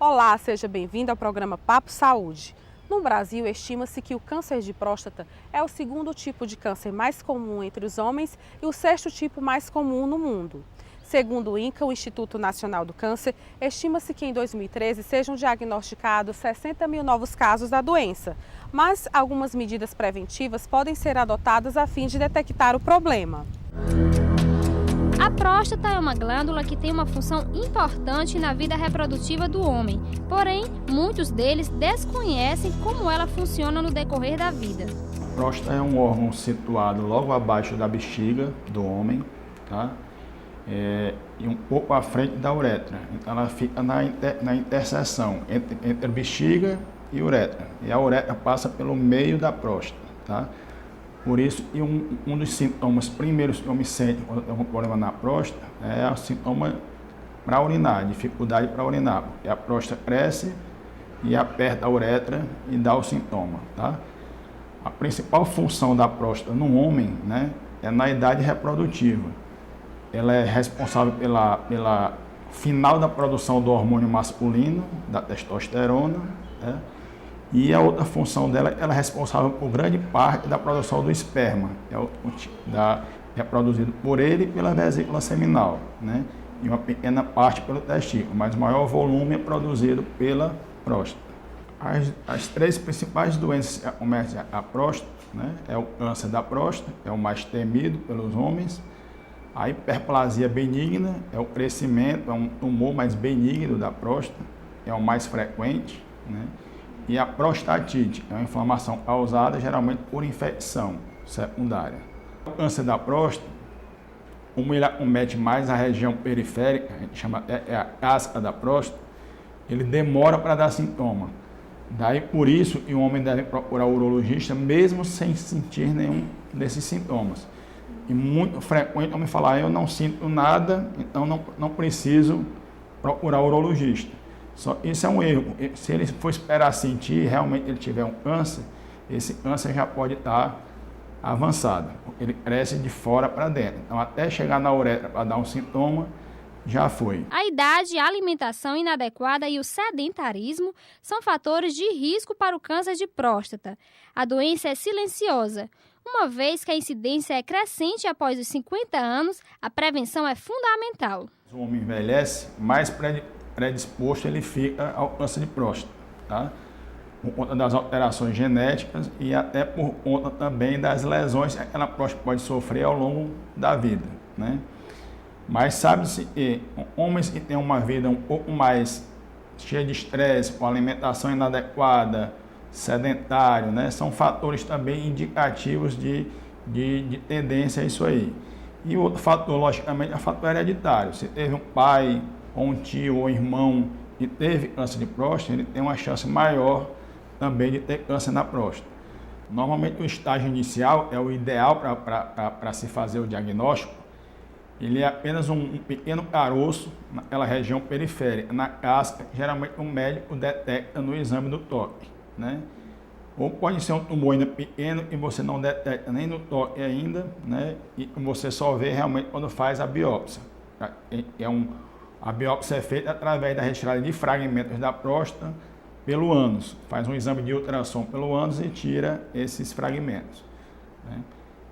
Olá, seja bem-vindo ao programa Papo Saúde. No Brasil, estima-se que o câncer de próstata é o segundo tipo de câncer mais comum entre os homens e o sexto tipo mais comum no mundo. Segundo o INCA, o Instituto Nacional do Câncer, estima-se que em 2013 sejam diagnosticados 60 mil novos casos da doença, mas algumas medidas preventivas podem ser adotadas a fim de detectar o problema. A próstata é uma glândula que tem uma função importante na vida reprodutiva do homem, porém, muitos deles desconhecem como ela funciona no decorrer da vida. A próstata é um órgão situado logo abaixo da bexiga do homem, tá? E um pouco à frente da uretra. Então ela fica na interseção entre a bexiga e a uretra. E a uretra passa pelo meio da próstata, tá? Por isso, um dos sintomas primeiros que o homem sente quando tem algum problema na próstata é o sintoma para urinar, dificuldade para urinar. Porque a próstata cresce e aperta a uretra e dá o sintoma, tá? A principal função da próstata no homem, né, é na idade reprodutiva. Ela é responsável pela final da produção do hormônio masculino, da testosterona, né? E a outra função dela, ela é responsável por grande parte da produção do esperma, é produzido por ele e pela vesícula seminal, né? E uma pequena parte pelo testículo, mas o maior volume é produzido pela próstata. As três principais doenças que acometem a próstata, né, é o câncer da próstata, é o mais temido pelos homens. A hiperplasia benigna é o crescimento, é um tumor mais benigno da próstata, é o mais frequente, né? E a prostatite é uma inflamação causada geralmente por infecção secundária. O câncer da próstata, como ele acomete mais a região periférica, a gente chama a casca da próstata, ele demora para dar sintoma. Daí por isso que o homem deve procurar o urologista mesmo sem sentir nenhum desses sintomas. E muito frequente o homem falar, eu não sinto nada, então não preciso procurar o urologista. Só isso é um erro. Se ele for esperar sentir e realmente ele tiver um câncer, esse câncer já pode estar avançado, porque ele cresce de fora para dentro. Então, até chegar na uretra para dar um sintoma, já foi. A idade, a alimentação inadequada e o sedentarismo são fatores de risco para o câncer de próstata. A doença é silenciosa. Uma vez que a incidência é crescente após os 50 anos, a prevenção é fundamental. O homem envelhece, mais predisposto ele fica ao câncer de próstata, tá? Por conta das alterações genéticas e até por conta também das lesões que aquela próstata pode sofrer ao longo da vida, né? Mas sabe-se que homens que têm uma vida um pouco mais cheia de estresse, com alimentação inadequada, sedentário, né, são fatores também indicativos de tendência a isso aí. E outro fator, logicamente, é o fator hereditário. Se teve um pai, ou um tio, ou um irmão que teve câncer de próstata, ele tem uma chance maior também de ter câncer na próstata. Normalmente, o estágio inicial é o ideal para se fazer o diagnóstico. Ele é apenas um pequeno caroço naquela região periférica, na casca, que geralmente o médico detecta no exame do toque, né? Ou pode ser um tumor ainda pequeno e você não detecta nem no toque ainda, né? E você só vê realmente quando faz a biópsia. A biópsia é feita através da retirada de fragmentos da próstata pelo ânus. Faz um exame de ultrassom pelo ânus e tira esses fragmentos, né?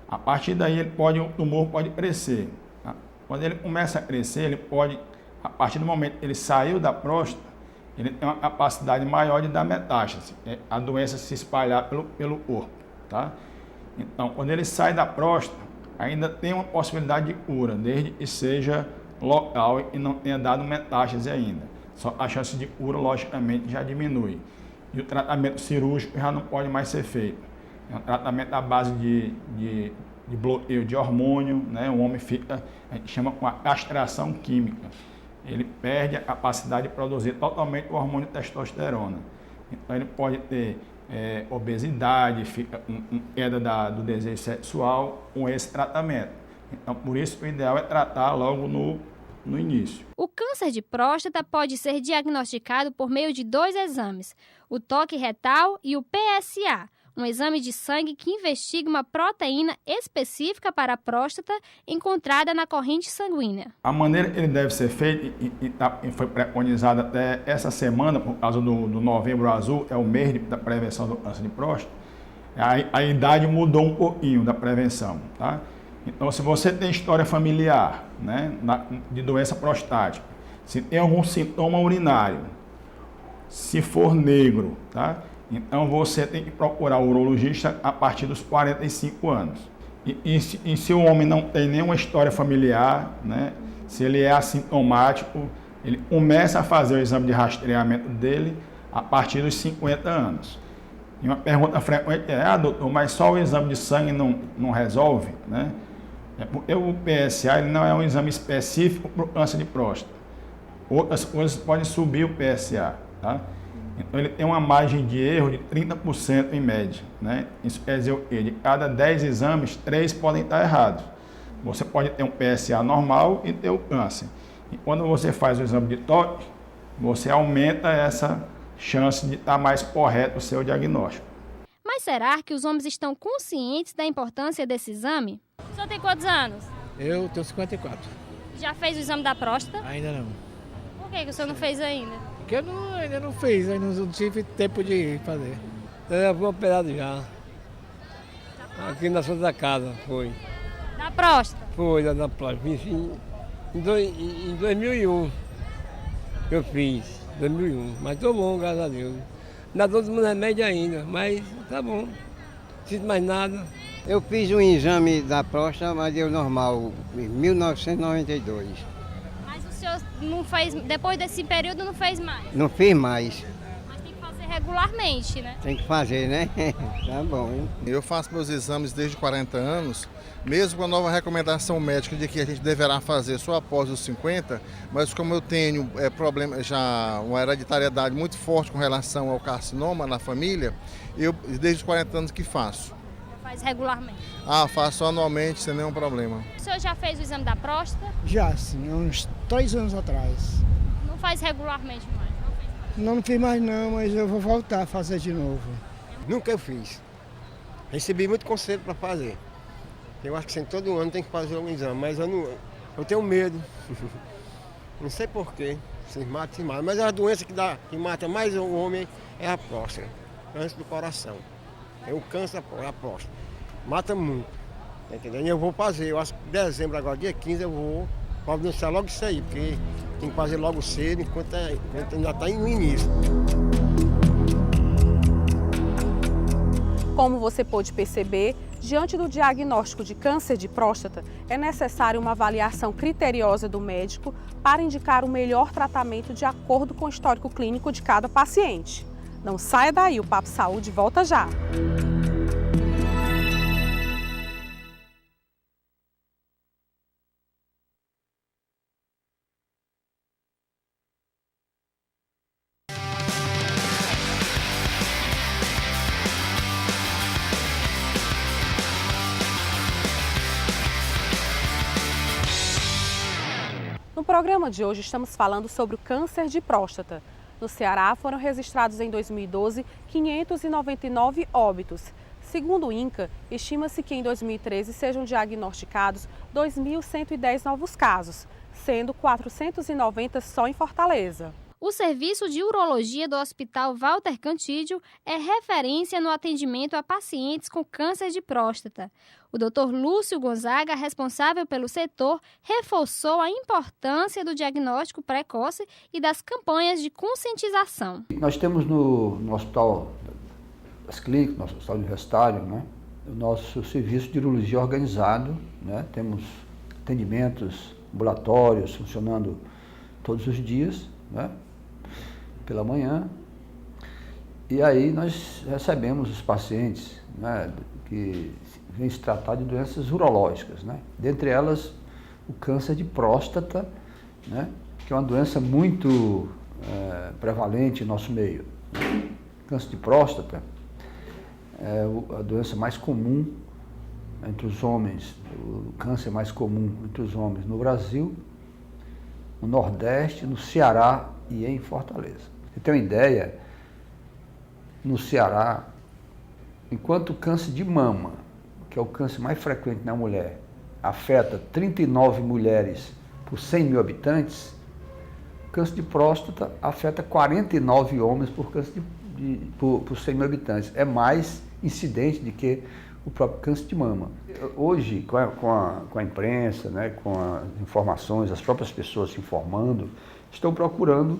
A partir daí o tumor pode crescer. Tá? Quando ele começa a crescer, ele pode, a partir do momento que ele saiu da próstata, ele tem uma capacidade maior de dar metástase, a doença se espalhar pelo corpo, tá? Então, quando ele sai da próstata, ainda tem uma possibilidade de cura, desde que seja local e não tenha dado metástase ainda. Só a chance de cura, logicamente, já diminui. E o tratamento cirúrgico já não pode mais ser feito. É um tratamento à base de bloqueio de hormônio, né? O homem fica, a gente chama com a castração química. Ele perde a capacidade de produzir totalmente o hormônio testosterona. Então, ele pode ter obesidade, fica com queda do desejo sexual com esse tratamento. Então, por isso, o ideal é tratar logo no início. O câncer de próstata pode ser diagnosticado por meio de 2 exames, o toque retal e o PSA. um exame de sangue que investiga uma proteína específica para a próstata encontrada na corrente sanguínea. A maneira que ele deve ser feito, e foi preconizada até essa semana, por causa do Novembro Azul, é o mês da prevenção do câncer de próstata, a idade mudou um pouquinho da prevenção, tá? Então, se você tem história familiar, né, de doença prostática, se tem algum sintoma urinário, se for negro, tá? Então você tem que procurar o urologista a partir dos 45 anos. E se o homem não tem nenhuma história familiar, né, se ele é assintomático, ele começa a fazer o exame de rastreamento dele a partir dos 50 anos. E uma pergunta frequente é, doutor, mas só o exame de sangue não resolve, né? É porque o PSA ele não é um exame específico para o câncer de próstata. Outras coisas podem subir o PSA, tá? Então ele tem uma margem de erro de 30% em média, né? Isso quer dizer o quê? De cada 10 exames, 3 podem estar errados. Você pode ter um PSA normal e ter o câncer. E quando você faz o exame de toque, você aumenta essa chance de estar mais correto o seu diagnóstico. Mas será que os homens estão conscientes da importância desse exame? O senhor tem quantos anos? Eu tenho 54. Já fez o exame da próstata? Ainda não. Por que o senhor não fez ainda? Porque eu ainda não fiz, ainda não tive tempo de fazer. Eu já fui operado já. Aqui na Santa da Casa, foi. Da próstata? Foi, da próstata. Em 2001 eu fiz, 2001. Mas tô bom, graças a Deus. Ainda dou uns remédios ainda, mas tá bom. Não preciso mais nada. Eu fiz um exame da próstata, mas deu normal, em 1992. Mas o senhor não fez, depois desse período não fez mais? Não fiz mais. Mas tem que fazer regularmente, né? Tem que fazer, né? Tá bom, hein? Eu faço meus exames desde 40 anos, mesmo com a nova recomendação médica de que a gente deverá fazer só após os 50, mas como eu tenho problema, já uma hereditariedade muito forte com relação ao carcinoma na família, eu desde os 40 anos que faço. Faz regularmente? Faço anualmente, sem nenhum problema. O senhor já fez o exame da próstata? Já, sim, há uns 3 anos atrás. Não faz regularmente mais? Não fiz mais não, mas eu vou voltar a fazer de novo. Nunca eu fiz. Recebi muito conselho para fazer. Eu acho que sempre, todo ano tem que fazer um exame, mas eu tenho medo. Não sei porquê, se mata. Mas a doença que mata mais o homem é a próstata, câncer do coração. É o câncer da próstata. Mata muito. Tá entendendo? E eu vou fazer, eu acho que em dezembro, agora dia 15, eu vou providenciar logo isso aí, porque tem que fazer logo cedo, enquanto ainda está no início. Como você pôde perceber, diante do diagnóstico de câncer de próstata, é necessária uma avaliação criteriosa do médico para indicar o melhor tratamento de acordo com o histórico clínico de cada paciente. Não saia daí, o Papo Saúde volta já! No programa de hoje estamos falando sobre o câncer de próstata. No Ceará foram registrados em 2012 599 óbitos. Segundo o INCA, estima-se que em 2013 sejam diagnosticados 2.110 novos casos, sendo 490 só em Fortaleza. O serviço de urologia do Hospital Walter Cantídio é referência no atendimento a pacientes com câncer de próstata. O Dr. Lúcio Gonzaga, responsável pelo setor, reforçou a importância do diagnóstico precoce e das campanhas de conscientização. Nós temos no Hospital das Clínicas, nosso Hospital Universitário, né, o nosso serviço de urologia organizado, né, temos atendimentos ambulatórios funcionando todos os dias, né, pela manhã, e aí nós recebemos os pacientes, né, que vêm se tratar de doenças urológicas, né, dentre elas o câncer de próstata, né, que é uma doença muito prevalente em nosso meio. O câncer de próstata é a doença mais comum entre os homens, o câncer mais comum entre os homens no Brasil, no Nordeste, no Ceará e em Fortaleza. Você tem uma ideia, no Ceará, enquanto o câncer de mama, que é o câncer mais frequente na mulher, afeta 39 mulheres por 100 mil habitantes, o câncer de próstata afeta 49 homens por 100 mil habitantes. É mais incidente do que o próprio câncer de mama. Hoje, com a imprensa, né, com as informações, as próprias pessoas se informando, estão procurando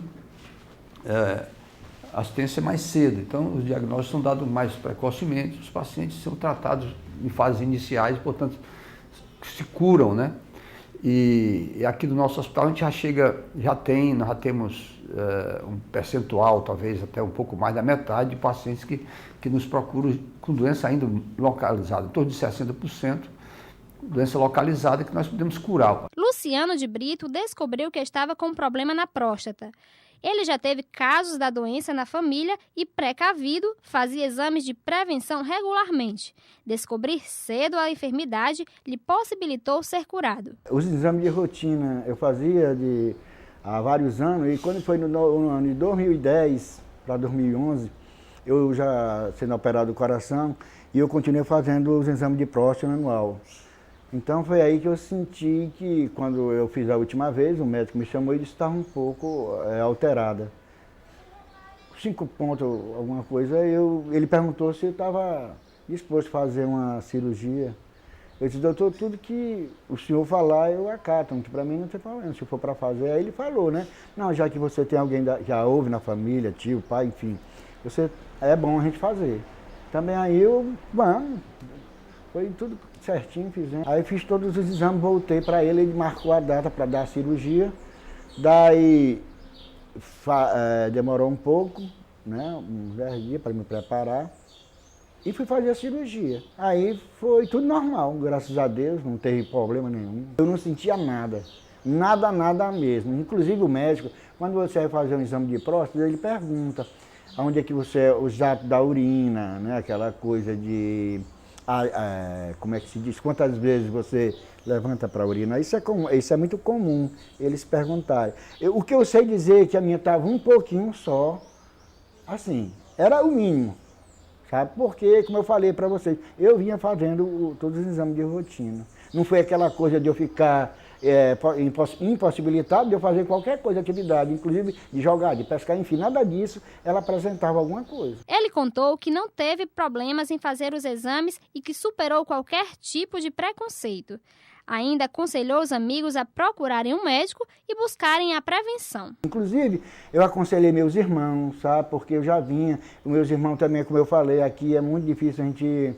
assistência mais cedo. Então, os diagnósticos são dados mais precocemente, os pacientes são tratados em fases iniciais, portanto, se curam, né? E aqui no nosso hospital a gente nós já temos um percentual, talvez até um pouco mais da metade de pacientes que nos procuram com doença ainda localizada, em torno de 60%, doença localizada que nós podemos curar. Luciano de Brito descobriu que estava com um problema na próstata. Ele já teve casos da doença na família e, precavido, fazia exames de prevenção regularmente. Descobrir cedo a enfermidade lhe possibilitou ser curado. Os exames de rotina eu fazia há vários anos, e quando foi no ano de 2010 para 2011, eu já sendo operado do coração, e eu continuei fazendo os exames de próstata anual. Então foi aí que eu senti que, quando eu fiz a última vez, o médico me chamou e disse que estava um pouco alterada. 5 pontos, alguma coisa, ele perguntou se eu estava disposto a fazer uma cirurgia. Eu disse, doutor, tudo que o senhor falar eu acato, que para mim não tem problema, se for para fazer. Aí ele falou, né? Não, já que você tem alguém, já houve na família, tio, pai, enfim, é bom a gente fazer. Também aí foi tudo certinho, fizemos. Aí fiz todos os exames, voltei para ele marcou a data para dar a cirurgia. Daí demorou um pouco, né, uns 10 dias para me preparar, e fui fazer a cirurgia. Aí foi tudo normal, graças a Deus, não teve problema nenhum. Eu não sentia nada, nada mesmo. Inclusive o médico, quando você vai fazer um exame de próstata, ele pergunta onde é que os jatos da urina, né, aquela coisa de... como é que se diz? Quantas vezes você levanta para urinar? Isso é muito comum, eles perguntarem. O que eu sei dizer é que a minha estava um pouquinho só, assim, era o mínimo, sabe? Porque, como eu falei para vocês, eu vinha fazendo todos os exames de rotina. Não foi aquela coisa de eu ficar impossibilitado de eu fazer qualquer coisa, atividade, inclusive de jogar, de pescar, enfim, nada disso, ela apresentava alguma coisa. Ele contou que não teve problemas em fazer os exames e que superou qualquer tipo de preconceito. Ainda aconselhou os amigos a procurarem um médico e buscarem a prevenção. Inclusive, eu aconselhei meus irmãos, sabe, porque eu já vinha, os meus irmãos também, como eu falei, aqui é muito difícil a gente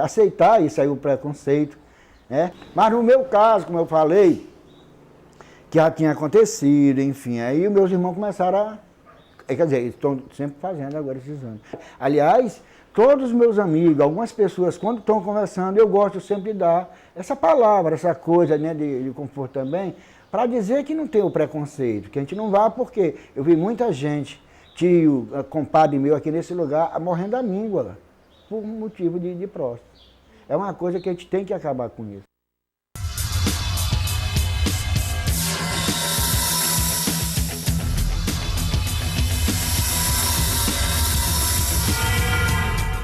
aceitar isso aí, o preconceito. Mas no meu caso, como eu falei, que já tinha acontecido, enfim, aí os meus irmãos começaram quer dizer, estão sempre fazendo agora esses exames. Aliás, todos os meus amigos, algumas pessoas, quando estão conversando, eu gosto sempre de dar essa palavra, essa coisa, né, de conforto também, para dizer que não tem o preconceito, que a gente não vá, porque eu vi muita gente, tio, compadre meu aqui nesse lugar, morrendo da míngua, por motivo de próstata. É uma coisa que a gente tem que acabar com isso.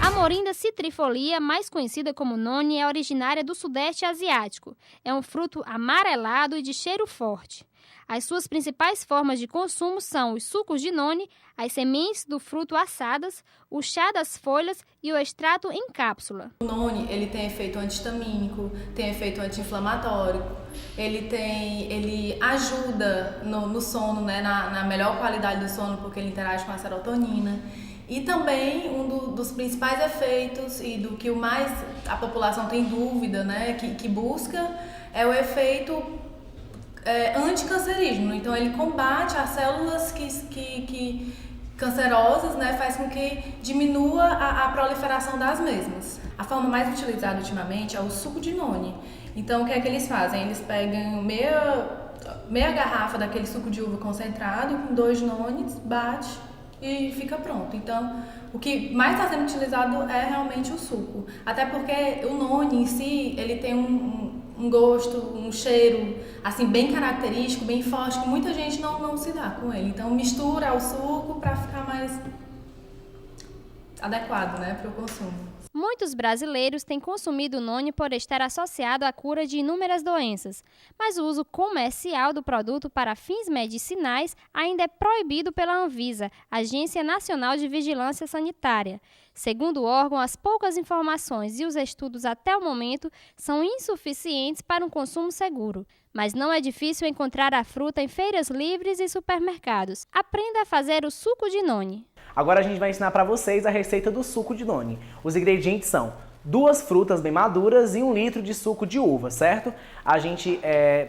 A Morinda citrifolia, mais conhecida como noni, é originária do Sudeste Asiático. É um fruto amarelado e de cheiro forte. As suas principais formas de consumo são os sucos de noni, as sementes do fruto assadas, o chá das folhas e o extrato em cápsula. O noni, ele tem efeito antihistamínico, tem efeito anti-inflamatório, ele ajuda no sono, né, na melhor qualidade do sono, porque ele interage com a serotonina. E também um dos principais efeitos e do que mais a população tem dúvida, né, que busca, é o efeito anticancerígeno. Então ele combate as células que cancerosas, né, faz com que diminua a proliferação das mesmas. A forma mais utilizada ultimamente é o suco de noni. Então o que é que eles fazem? Eles pegam meia garrafa daquele suco de uva concentrado com 2 nonis, bate e fica pronto. Então, o que mais está sendo utilizado é realmente o suco. Até porque o noni em si, ele tem um gosto, um cheiro, assim, bem característico, bem forte, que muita gente não se dá com ele. Então, mistura o suco para ficar mais adequado, né, para o consumo. Muitos brasileiros têm consumido o noni por estar associado à cura de inúmeras doenças, mas o uso comercial do produto para fins medicinais ainda é proibido pela Anvisa, Agência Nacional de Vigilância Sanitária. Segundo o órgão, as poucas informações e os estudos até o momento são insuficientes para um consumo seguro. Mas não é difícil encontrar a fruta em feiras livres e supermercados. Aprenda a fazer o suco de noni. Agora a gente vai ensinar para vocês a receita do suco de noni. Os ingredientes são 2 frutas bem maduras e 1 litro de suco de uva, certo? A gente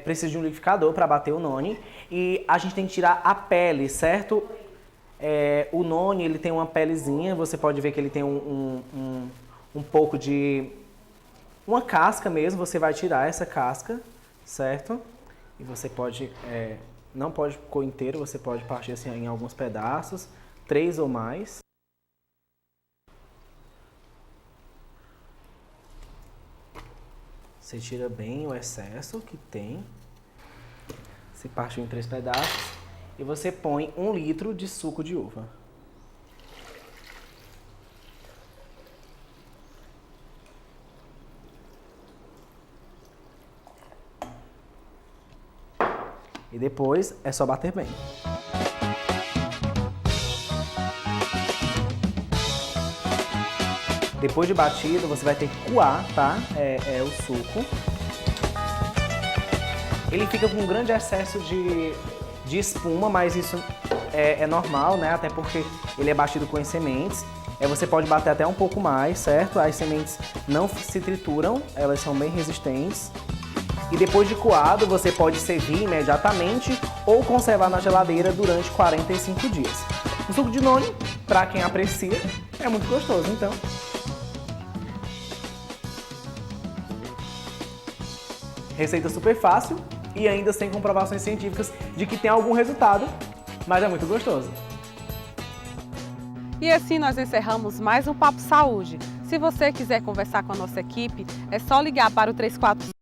precisa de um liquidificador para bater o noni e a gente tem que tirar a pele, certo? O noni, ele tem uma pelezinha, você pode ver que ele tem um pouco de... uma casca mesmo, você vai tirar essa casca, certo? E você pode... não pode pôr inteiro, você pode partir assim em alguns pedaços, 3 ou mais. Você tira bem o excesso que tem. Você partiu em 3 pedaços. E você põe 1 litro de suco de uva. E depois é só bater bem. Depois de batido, você vai ter que coar, tá? O suco. Ele fica com um grande excesso de espuma, mas isso é normal, né? Até porque ele é batido com as sementes. Você pode bater até um pouco mais, certo? As sementes não se trituram, elas são bem resistentes. E depois de coado, você pode servir imediatamente ou conservar na geladeira durante 45 dias. O suco de noni, para quem aprecia, é muito gostoso, então. Receita super fácil e ainda sem comprovações científicas de que tem algum resultado, mas é muito gostoso. E assim nós encerramos mais um Papo Saúde. Se você quiser conversar com a nossa equipe, é só ligar para o 34